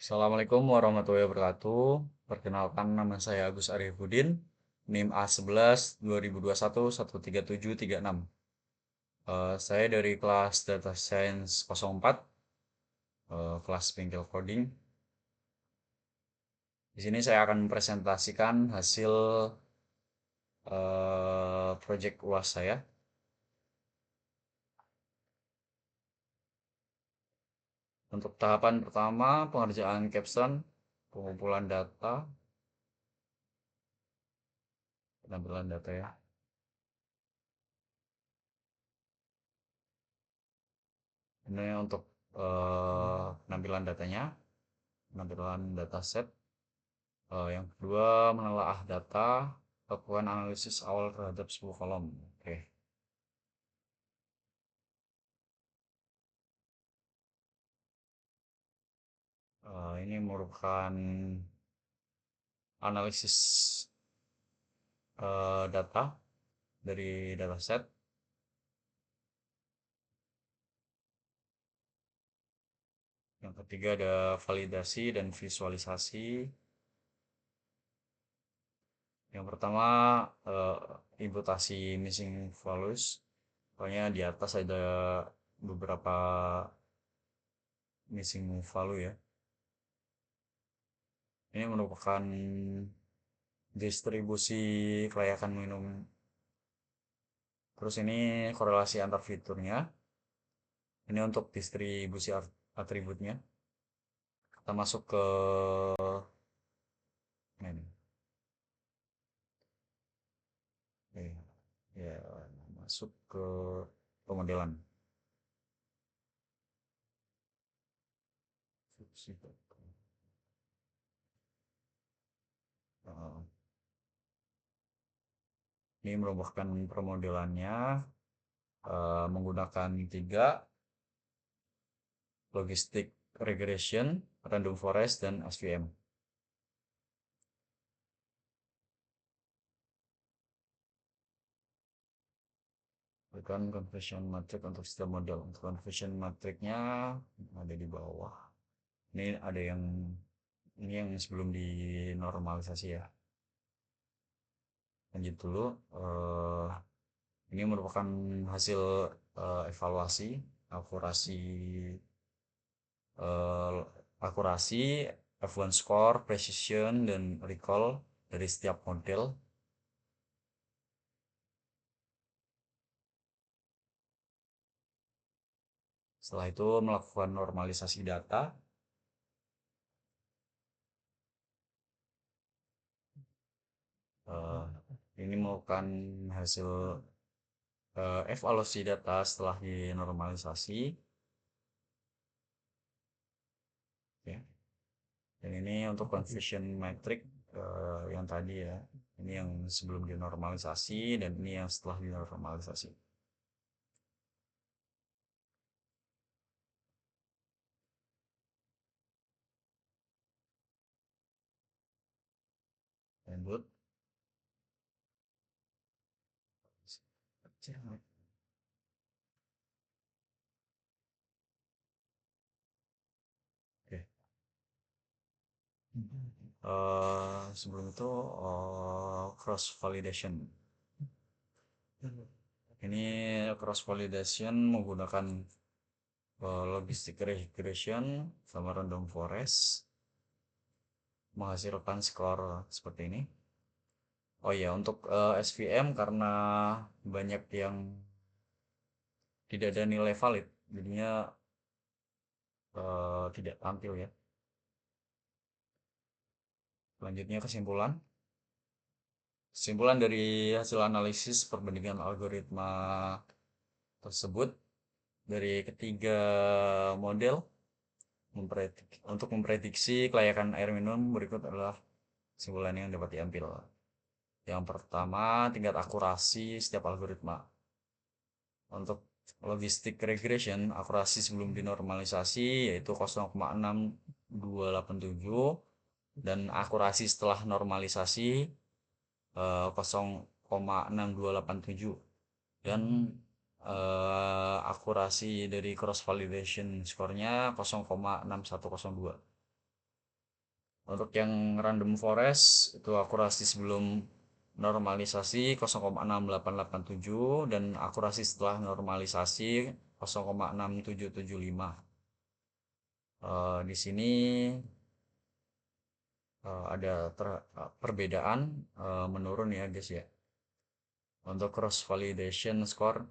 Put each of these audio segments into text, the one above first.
Assalamualaikum warahmatullahi wabarakatuh. Perkenalkan nama saya Agus Arifudin, NIM A11 2021 13736. Saya dari kelas Data Science 04, kelas bengkel coding. Di sini saya akan mempresentasikan hasil project UAS saya. Untuk tahapan pertama, pengerjaan capstone, pengumpulan data, penampilan data ya. Ini untuk penampilan datanya, penampilan dataset. Yang kedua, menelaah data, lakukan analisis awal terhadap sebuah kolom. Oke. Ini merupakan analisis data dari dataset. Yang ketiga ada validasi dan visualisasi. Yang pertama, imputasi missing values. Pokoknya di atas ada beberapa missing value ya. Ini merupakan distribusi kelayakan minum. Terus ini korelasi antar fiturnya. Ini untuk distribusi atributnya. Kita masuk ke ini. Oke. Ya, masuk ke pemodelan. Uh, Ini merupakan permodelannya menggunakan tiga: logistic regression, random forest, dan SVM. Bukan conversion matrix untuk sistem model. Untuk conversion matrixnya ada di bawah. Ini ada yang ini yang sebelum dinormalisasi ya. Lanjut dulu. Ini merupakan hasil evaluasi akurasi eh, akurasi F1 score, precision, dan recall dari setiap model. Setelah itu melakukan normalisasi data. Eh, ini merupakan hasil evaluasi data setelah dinormalisasi. Ya. Dan ini untuk conversion metric yang tadi ya. Ini yang sebelum dinormalisasi dan ini yang setelah dinormalisasi. Lanjut. Oke. Sebelum itu cross validation. Ini cross validation menggunakan logistic regression sama random forest menghasilkan skor seperti ini. Oh ya, untuk SVM karena banyak yang tidak ada nilai valid, jadinya tidak tampil ya. Selanjutnya kesimpulan. Kesimpulan dari hasil analisis perbandingan algoritma tersebut dari ketiga model untuk memprediksi kelayakan air minum berikut adalah kesimpulan yang dapat diambil. Yang pertama, tingkat akurasi setiap algoritma. Untuk logistic regression, akurasi sebelum dinormalisasi yaitu 0,6287 dan akurasi setelah normalisasi 0,6287 dan akurasi dari cross validation skornya 0,6102. Untuk yang random forest itu akurasi sebelum normalisasi 0,6887 dan akurasi setelah normalisasi 0,6775. Di sini ada perbedaan menurun ya guys ya. Untuk cross validation score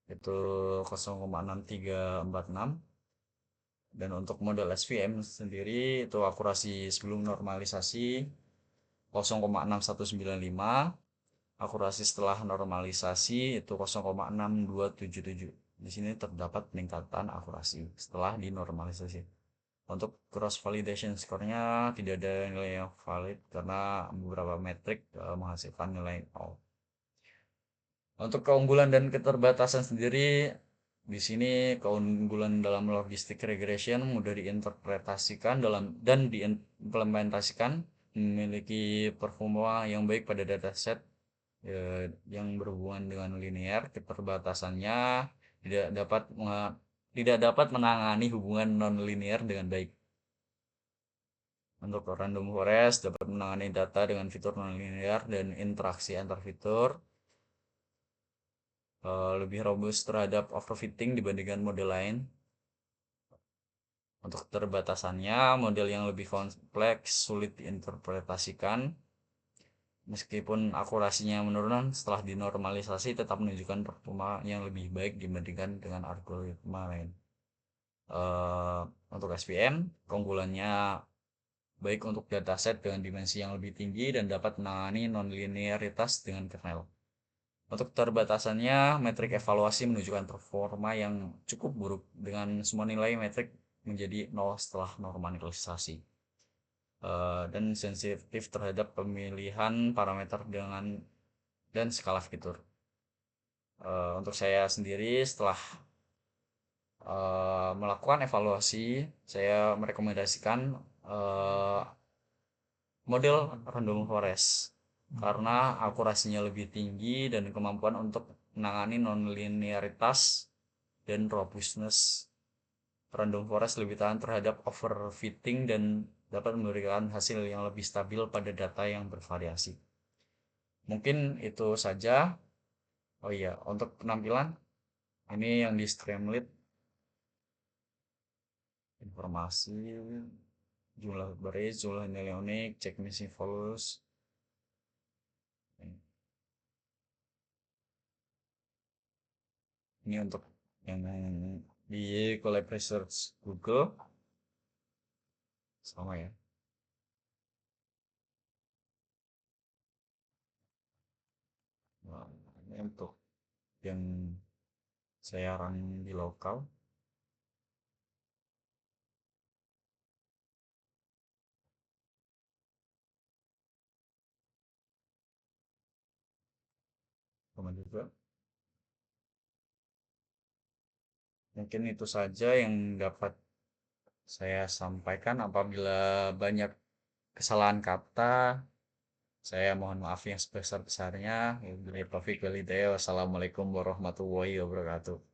itu 0,6346 dan untuk model SVM sendiri itu akurasi sebelum normalisasi 0,6195, akurasi setelah normalisasi itu 0,6277. Di sini terdapat peningkatan akurasi setelah dinormalisasi. Untuk cross validation score-nya tidak ada nilai yang valid karena beberapa metrik menghasilkan nilai 0. Untuk keunggulan dan keterbatasan sendiri, di sini keunggulan dalam logistic regression mudah diinterpretasikan dan diimplementasikan, memiliki performa yang baik pada dataset yang berhubungan dengan linear. Keterbatasannya tidak dapat tidak dapat menangani hubungan non-linear dengan baik. Untuk random forest dapat menangani data dengan fitur non-linear dan interaksi antar fitur. Lebih robust terhadap overfitting dibandingkan model lain. Untuk keterbatasannya, model yang lebih kompleks sulit diinterpretasikan. Meskipun akurasinya menurun setelah dinormalisasi, tetap menunjukkan performa yang lebih baik dibandingkan dengan algoritma lain. Eh, untuk SVM, keunggulannya baik untuk dataset dengan dimensi yang lebih tinggi dan dapat menangani nonlinearitas dengan kernel. Untuk keterbatasannya, metrik evaluasi menunjukkan performa yang cukup buruk dengan semua nilai metrik menjadi 0 setelah normalisasi. Dan sensitif terhadap pemilihan parameter dan skala fitur. Untuk saya sendiri setelah melakukan evaluasi, saya merekomendasikan uh, model random forest karena akurasinya lebih tinggi dan kemampuan untuk menangani nonlinearitas dan robustness. Random forest lebih tahan terhadap overfitting dan dapat memberikan hasil yang lebih stabil pada data yang bervariasi. Mungkin itu saja. Oh iya, untuk penampilan ini yang di Streamlit informasi jumlah baris, jumlah nilai unik, cek missing values. Ini untuk yang di Collab Research Google sama ya. Nah, ini untuk yang saya run di lokal. Sama juga. Mungkin itu saja yang dapat saya sampaikan. Apabila banyak kesalahan kata, saya mohon maaf yang sebesar-besarnya. Wabillahi taufiq wal hidayah. Wassalamualaikum warahmatullahi wabarakatuh.